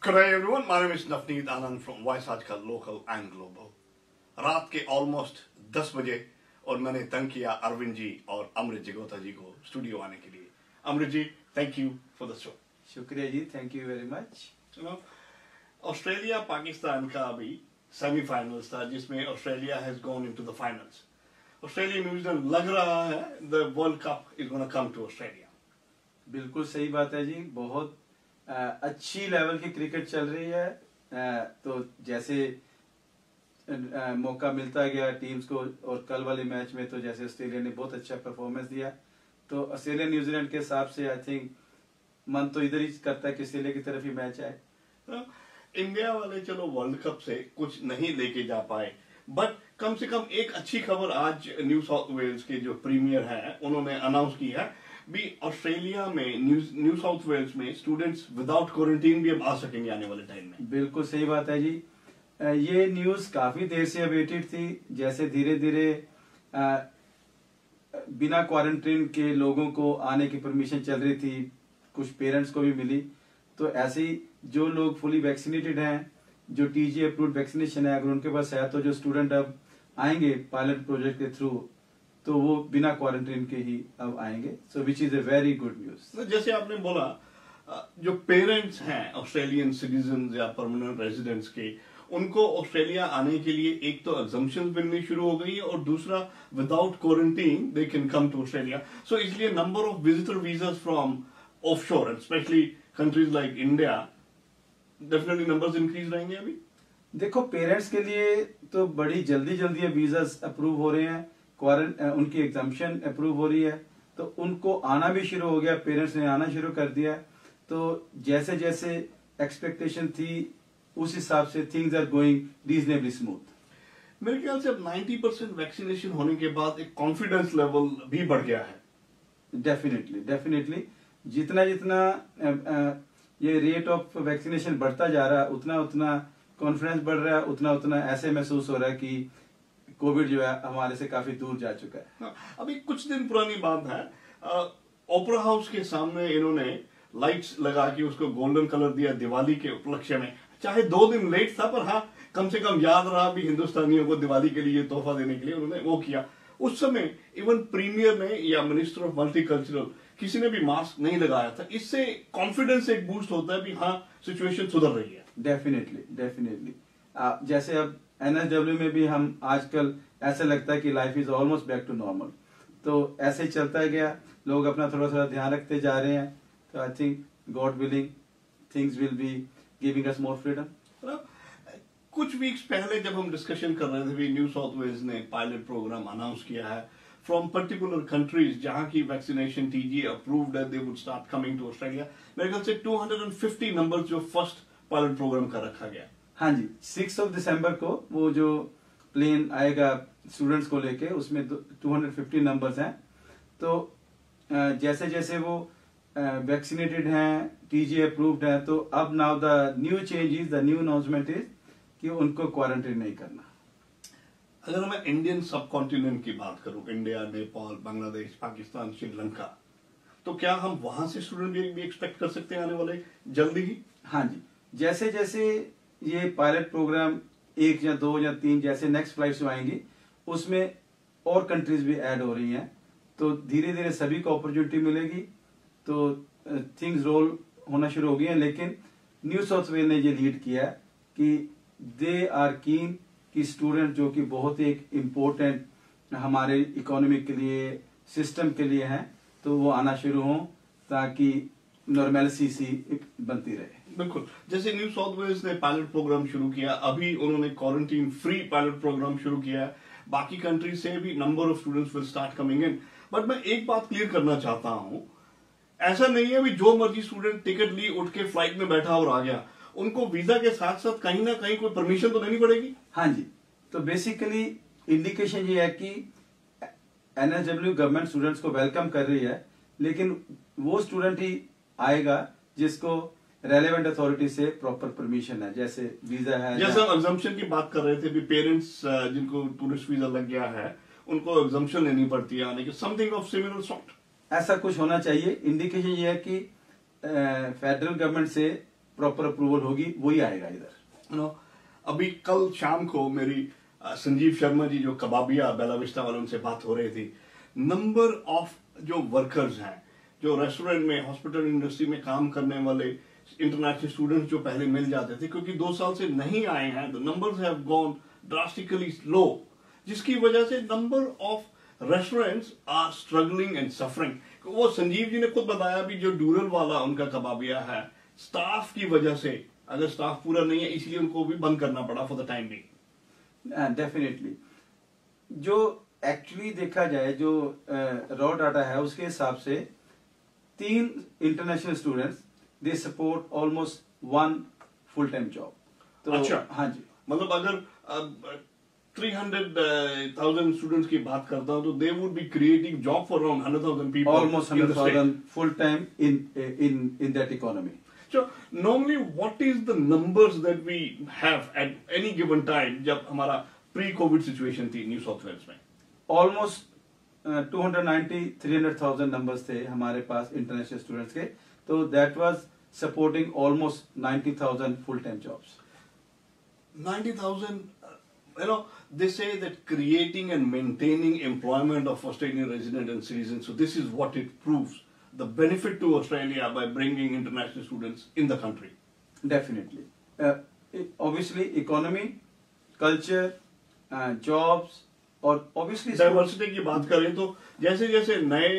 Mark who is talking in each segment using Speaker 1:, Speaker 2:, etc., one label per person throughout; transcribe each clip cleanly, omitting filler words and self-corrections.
Speaker 1: Good day everyone, my name is Navneet Anand from Voice आजकल local and global। रात के almost 10 बजे और मैंने तंग किया अरविंद जी और अमृत जगोता जी को स्टूडियो आने के लिए। Amrit ji, thank you for the show.
Speaker 2: शुक्रिया ji, thank you very much.
Speaker 1: Australia Pakistan का अभी सेमीफाइनल्स था जिसमें Australia has gone into the finals. Australia New Zealand लग रहा है the world cup is gonna come to Australia.
Speaker 2: बिल्कुल सही बात है जी, बहुत अच्छी लेवल की क्रिकेट चल रही है। तो जैसे मौका मिलता गया टीम्स को, और कल वाले मैच में तो जैसे ऑस्ट्रेलिया ने बहुत अच्छा परफॉर्मेंस दिया, तो ऑस्ट्रेलिया न्यूजीलैंड के हिसाब से आई थिंक मन तो इधर ही करता है कि ऑस्ट्रेलिया की तरफ ही मैच आए।
Speaker 1: इंडिया वाले चलो वर्ल्ड कप से कुछ नहीं लेके जा पाए, बट कम से कम एक अच्छी खबर आज न्यू साउथ वेल्स के जो प्रीमियर है उन्होंने अनाउंस की है भी ऑस्ट्रेलिया में न्यू साउथ वेल्स में स्टूडेंट्स विदाउट क्वारंटीन भी अब आ सकेंगे आने वाले टाइम में।
Speaker 2: बिल्कुल सही बात है जी, ये न्यूज काफी देर से अवेटेड थी। जैसे धीरे धीरे बिना क्वारंटीन के लोगों को आने की परमिशन चल रही थी, कुछ पेरेंट्स को भी मिली, तो ऐसे ही जो लोग फुली वैक्सीनेटेड हैं, जो टीजी अप्रूव्ड वैक्सीनेशन है, अगर उनके पास है तो जो स्टूडेंट अब आएंगे पायलट प्रोजेक्ट के थ्रू, तो वो बिना क्वारंटीन के ही अब आएंगे। So which is a very good news.
Speaker 1: जैसे आपने बोला जो पेरेंट्स हैं ऑस्ट्रेलियन सिटीजन या परमानेंट रेजिडेंट्स के, उनको ऑस्ट्रेलिया आने के लिए एक तो एग्जम्पशन मिलनी शुरू हो गई है और दूसरा without quarantine they can come to Australia. So इसलिए number of visitor visas from offshore and specially countries like India definitely numbers increase रहेंगे। अभी
Speaker 2: देखो, पेरेंट्स के लिए तो बड़ी जल्दी जल्दी वीजा अप्रूव हो रहे हैं, उनकी एग्जाम्पशन अप्रूव हो रही है, तो उनको आना भी शुरू हो गया, पेरेंट्स ने आना शुरू कर दिया। तो जैसे जैसे एक्सपेक्टेशन थी उस हिसाब से things are going reasonably smooth.
Speaker 1: मेरे ख्याल से अब 90% वैक्सीनेशन होने के बाद एक कॉन्फिडेंस लेवल भी बढ़ गया है।
Speaker 2: डेफिनेटली जितना जितना ये रेट ऑफ वैक्सीनेशन बढ़ता जा रहा है, उतना उतना कॉन्फिडेंस बढ़ रहा है, उतना उतना ऐसे महसूस हो रहा है कि कोविड जो है हमारे से काफी दूर जा चुका है।
Speaker 1: अभी कुछ दिन पुरानी बात है, ओपेरा हाउस के सामने इन्होंने लाइट्स लगा के उसको गोल्डन कलर दिया दिवाली के उपलक्ष्य में। चाहे 2 दिन लेट था, पर हाँ कम से कम याद रहा भी हिंदुस्तानियों को दिवाली के लिए तोहफा देने के लिए उन्होंने वो किया। उस समय इवन प्रीमियर ने या मिनिस्टर ऑफ मल्टीकल्चरल किसी ने भी मास्क नहीं लगाया था। इससे कॉन्फिडेंस एक बूस्ट होता है भी हाँ सिचुएशन सुधर रही है।
Speaker 2: डेफिनेटली जैसे अब एनएसडब्ल्यू में भी हम आजकल ऐसा लगता है कि life is almost back to normal, तो ऐसे ही चलता गया, लोग अपना थोड़ा थोड़ा ध्यान रखते जा रहे हैं। तो I think God willing things will be giving us more freedom.
Speaker 1: कुछ वीक्स पहले जब हम डिस्कशन कर रहे थे, न्यू साउथ वेल्स ने पायलट प्रोग्राम अनाउंस किया है फ्रॉम पर्टिकुलर कंट्रीज जहां की वैक्सीनेशन टीजी अप्रूव्ड है, they would start coming to Australia. मेरे ख्याल से 250 नंबर जो फर्स्ट पायलट प्रोग्राम का रखा गया।
Speaker 2: हाँ जी, 6 दिसंबर को वो जो प्लेन आएगा स्टूडेंट्स को लेके, उसमें 250 नंबर्स हैं। तो जैसे जैसे वो वैक्सीनेटेड हैं, टीजी अप्रूव्ड हैं, तो अब now the new change is, the new announcement is कि उनको क्वारंटीन नहीं करना।
Speaker 1: अगर मैं इंडियन सब कॉन्टिनेंट की बात करूं, इंडिया, नेपाल, बांग्लादेश, पाकिस्तान, श्रीलंका, तो क्या हम वहां से स्टूडेंट भी एक्सपेक्ट कर सकते हैं आने वाले जल्दी ही?
Speaker 2: हाँ जी, जैसे जैसे ये पायलट प्रोग्राम 1 या 2 या 3 जैसे नेक्स्ट फ्लाइट्स जो आएंगी, उसमें और कंट्रीज भी ऐड हो रही हैं, तो धीरे धीरे सभी को अपॉर्चुनिटी मिलेगी, तो थिंग्स रोल होना शुरू हो गई हैं। लेकिन न्यू साउथ वेल ने ये लीड किया है कि दे आर कीन कि स्टूडेंट जो कि बहुत एक इम्पोर्टेंट हमारे इकोनॉमी के लिए, सिस्टम के लिए हैं, तो वो आना शुरू हों ताकि नॉर्मेलिटी सी बनती रहे।
Speaker 1: बिल्कुल, जैसे न्यू साउथ वेल्स ने पायलट प्रोग्राम शुरू किया, अभी उन्होंने क्वारंटीन फ्री पायलट प्रोग्राम शुरू किया है, बाकी कंट्री से भी number of students will start coming in. But मैं एक बात क्लियर करना चाहता हूं, ऐसा नहीं है भी जो मर्जी स्टूडेंट टिकट ली उठ के फ्लाइट में बैठा और आ गया, उनको वीजा के साथ साथ कहीं ना कहीं कोई परमिशन तो लेनी पड़ेगी।
Speaker 2: हाँ जी, तो बेसिकली इंडिकेशन ये है कि एनएसडब्ल्यू गवर्नमेंट स्टूडेंट्स को वेलकम कर रही है, लेकिन वो स्टूडेंट ही आएगा जिसको रेलेवेंट अथॉरिटी से प्रॉपर परमिशन है, जैसे वीजा है।
Speaker 1: जैसे हम एग्जम्पशन की बात कर रहे थे भी पेरेंट्स जिनको टूरिस्ट वीजा लग गया है उनको एग्जम्पशन लेनी पड़ती है आने की, समथिंग ऑफ सिमिलर सॉर्ट।
Speaker 2: ऐसा कुछ होना चाहिए। इंडिकेशन ये है कि फेडरल गवर्नमेंट से प्रॉपर अप्रूवल होगी वही आएगा इधर।
Speaker 1: नो अभी कल शाम को मेरी संजीव शर्मा जी जो कबाबिया बेला विस्टा वाले उनसे बात हो रही थी। नंबर ऑफ जो वर्कर्स हैं जो रेस्टोरेंट में हॉस्पिटल इंडस्ट्री में काम करने वाले इंटरनेशनल स्टूडेंट्स जो पहले मिल जाते थे क्योंकि 2 साल से नहीं आए हैं, the numbers have gone drastically low, जिसकी वजह से number of restaurants are struggling and suffering. वो संजीव जी ने खुद बताया भी जो डूरल वाला उनका कबाबिया है, स्टाफ की वजह से, अगर स्टाफ पूरा नहीं है इसलिए उनको भी बंद करना पड़ा for the time being.
Speaker 2: Definitely जो एक्चुअली देखा जाए जो रॉ डाटा है उसके हिसाब से 3 international students they support almost 1 full time job. तो
Speaker 1: अच्छा,
Speaker 2: हाँ जी,
Speaker 1: मतलब अगर 300,000 स्टूडेंट्स की बात करता हूं तो they would be creating job for around 100,000 people,
Speaker 2: almost 100,000 full time in that economy.
Speaker 1: So normally what is the numbers that we have at any given time जब हमारा pre-COVID situation थी न्यू साउथ वेल्स में?
Speaker 2: Almost 290-300,000 numbers थे हमारे पास international students के, तो that was supporting almost 90,000 full time jobs.
Speaker 1: 90,000, you know, they say that creating and maintaining employment of Australian resident and citizens, so this is what it proves, the benefit to Australia by bringing international students in the country.
Speaker 2: Definitely. Obviously, economy, culture, jobs, और obviously
Speaker 1: diversity की बात करें तो जैसे जैसे नए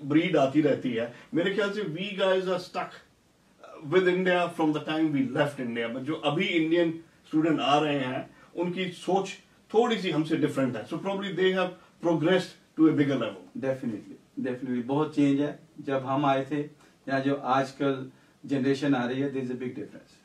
Speaker 1: breed आती रहती है, मेरे ख्याल से we guys are stuck with India from the time we left India, but जो अभी इंडियन स्टूडेंट आ रहे हैं उनकी सोच थोड़ी सी हमसे डिफरेंट है, so probably they have progressed to a bigger level.
Speaker 2: Definitely बहुत चेंज है जब हम आए थे या जो आजकल जनरेशन आ रही है, there is a big difference.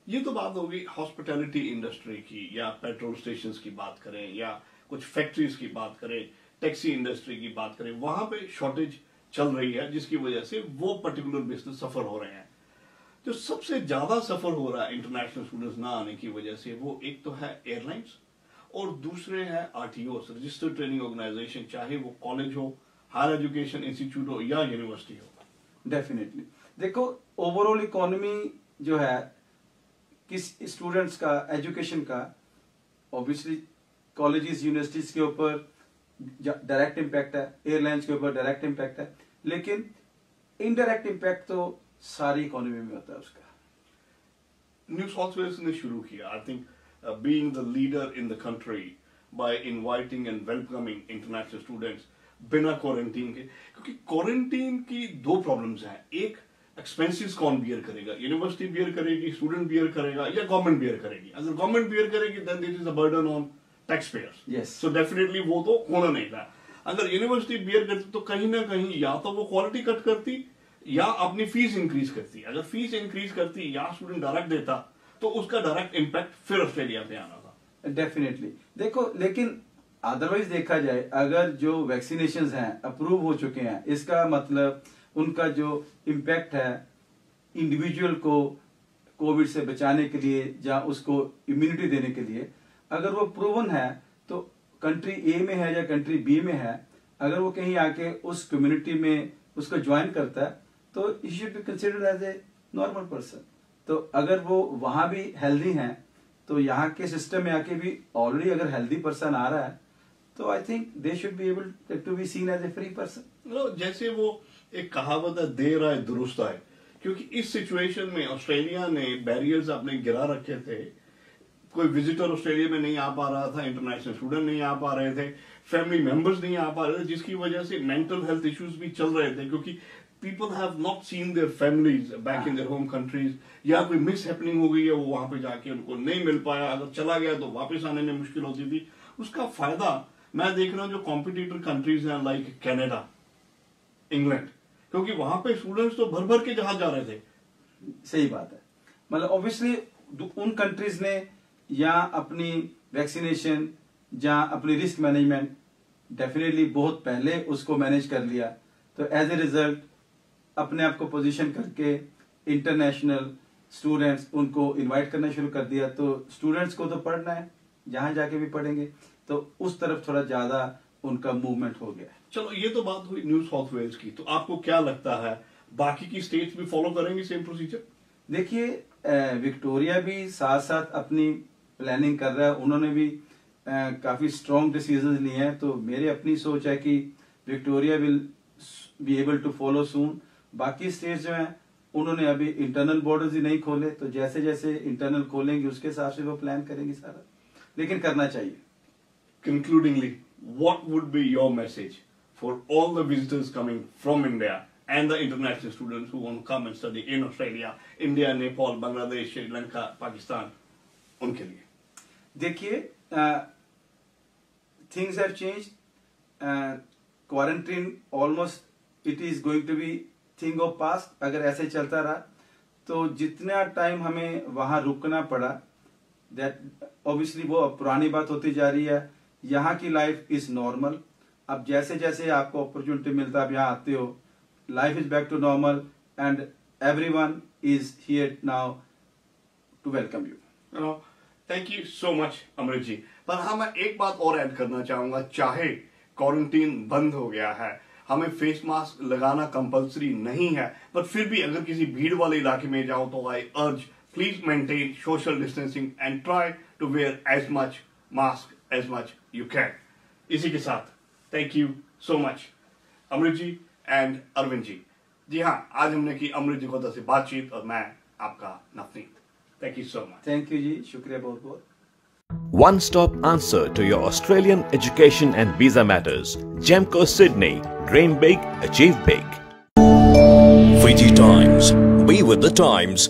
Speaker 1: ये तो बात होगी हॉस्पिटैलिटी इंडस्ट्री की, या पेट्रोल स्टेशंस की बात करें, या कुछ फैक्ट्रीज की बात करें, टैक्सी इंडस्ट्री की बात करें, वहां पे शॉर्टेज चल रही है जिसकी वजह से वो पर्टिकुलर बिजनेस सफर हो रहे हैं। जो सबसे ज्यादा सफर हो रहा है इंटरनेशनल स्टूडेंट्स ना आने की वजह से, वो एक तो है एयरलाइंस और दूसरे हैं आरटीओ, रजिस्टर्ड ट्रेनिंग ऑर्गेनाइजेशन, चाहे वो कॉलेज हो, हायर एजुकेशन इंस्टीट्यूट हो या यूनिवर्सिटी हो।
Speaker 2: डेफिनेटली देखो ओवरऑल इकोनॉमी जो है किस स्टूडेंट्स का एजुकेशन का, ऑब्वियसली कॉलेजेस यूनिवर्सिटीज के ऊपर डायरेक्ट इम्पैक्ट है, एयरलाइंस के ऊपर डायरेक्ट इम्पैक्ट है, लेकिन इनडायरेक्ट इम्पैक्ट तो सारी इकोनॉमी में होता है उसका।
Speaker 1: न्यू साउथ वेल्स ने शुरू किया, I think being the leader in the country bye inviting and welcoming international students बिना क्वारंटीन के, क्योंकि क्वारंटीन की 2 प्रॉब्लम्स हैं। एक, एक्सपेंसेस कौन बियर करेगा, यूनिवर्सिटी बियर करेगी, स्टूडेंट बियर करेगा या गवर्नमेंट बियर करेगी? अगर गवर्नमेंट बियर करेगी then this is a burden on tax payers.
Speaker 2: Yes.
Speaker 1: So definitely वो तो होना नहीं था। अगर यूनिवर्सिटी बियर करती तो कहीं ना कहीं या तो वो क्वालिटी कट करती या अपनी फीस इंक्रीज करती। अगर फीस इंक्रीज करती या स्टूडेंट डायरेक्ट देता तो उसका डायरेक्ट इम्पैक्ट फिर ऑस्ट्रेलिया पे आना था।
Speaker 2: डेफिनेटली देखो, लेकिन अदरवाइज देखा जाए अगर जो वैक्सीनेशन हैं अप्रूव हो चुके हैं, इसका मतलब उनका जो इम्पैक्ट है इंडिविजुअल को कोविड से बचाने के लिए या उसको इम्यूनिटी देने के लिए, अगर वो प्रूवन है तो कंट्री ए में है या कंट्री बी में है, अगर वो कहीं आके उस कम्युनिटी में उसको ज्वाइन करता है तो he should be considered as a normal person. तो अगर वो वहां भी हेल्दी हैं तो यहाँ के सिस्टम में आके भी ऑलरेडी अगर हेल्दी पर्सन आ रहा है तो I think they should be able to be seen as a free person.
Speaker 1: जैसे वो एक कहावत है, देर आए दुरुस्त आए, क्योंकि इस सिचुएशन में ऑस्ट्रेलिया ने बैरियर्स अपने गिरा रखे थे। कोई विजिटर ऑस्ट्रेलिया में नहीं आ पा रहा था, इंटरनेशनल स्टूडेंट नहीं आ पा रहे थे, फैमिली मेंबर्स नहीं आ पा रहे थे, जिसकी वजह से मेंटल हेल्थ इश्यूज भी चल रहे थे, क्योंकि people have not seen their families back in their home countries, या कोई मिस हैपनिंग हो गई है, वो वहां पे जाके उनको नहीं मिल पाया, अगर चला गया तो वापस आने में मुश्किल होती थी। उसका फायदा मैं देख रहा हूँ जो कॉम्पिटिटर कंट्रीज हैं लाइक कनाडा, इंग्लैंड, क्योंकि वहां पे स्टूडेंट्स तो भर भर के जहाज जा रहे थे।
Speaker 2: सही बात है, मतलब ऑब्वियसली उन कंट्रीज ने या अपनी वैक्सीनेशन या अपनी रिस्क मैनेजमेंट डेफिनेटली बहुत पहले उसको मैनेज कर लिया, तो एज ए रिजल्ट अपने आप को पोजीशन करके इंटरनेशनल स्टूडेंट्स उनको इनवाइट करना शुरू कर दिया। तो स्टूडेंट्स को तो पढ़ना है, जहां जाके भी पढ़ेंगे, तो उस तरफ थोड़ा ज्यादा उनका मूवमेंट हो गया।
Speaker 1: चलो ये तो बात हुई न्यू साउथ वेल्स की, तो आपको क्या लगता है बाकी की स्टेट्स भी फॉलो करेंगे सेम प्रोसीजर?
Speaker 2: देखिए विक्टोरिया भी साथ साथ अपनी प्लानिंग कर रहा है, उन्होंने भी काफी स्ट्रॉन्ग डिसीजन लिए हैं। तो मेरी अपनी सोच है कि Victoria will be able to follow soon. बाकी स्टेट्स जो हैं उन्होंने अभी इंटरनल बॉर्डर्स ही नहीं खोले, तो जैसे जैसे इंटरनल खोलेंगे उसके हिसाब से वो प्लान करेंगे सारा, लेकिन करना चाहिए।
Speaker 1: Concludingly, what would be your message for all the visitors coming from India and the international students who want to come and study in Australia, India, Nepal, Bangladesh, Sri Lanka, Pakistan, उनके लिए?
Speaker 2: देखिए things have changed, quarantine almost it is going to be thing of past. अगर ऐसे चलता रहा तो जितना time हमें वहां रुकना पड़ा, दैट ऑब्वियसली वो पुरानी बात होती जा रही है। यहाँ की लाइफ इज नॉर्मल। अब जैसे जैसे आपको अपॉर्चुनिटी मिलता है, आप यहाँ आते हो, life is back to normal and everyone is here now to welcome you.
Speaker 1: Thank you so much Amrit ji. पर हाँ, मैं एक बात और ऐड करना चाहूंगा, चाहे क्वारंटीन बंद हो गया है, हमें फेस मास्क लगाना कंपलसरी नहीं है, पर फिर भी अगर किसी भीड़ वाले इलाके में जाओ तो I urge please maintain social distancing and try to wear as much mask as much you can. इसी के साथ thank you so much Amrit ji and Arvind ji. जी हाँ, आज हमने की अमृत जी को से बातचीत और मैं आपका Navneet. Thank you so much.
Speaker 2: Thank you जी, शुक्रिया बहुत बहुत।
Speaker 3: One-stop answer to your Australian education and visa matters. Gemco Sydney. Dream big, achieve big.
Speaker 4: Fiji Times. We with the times.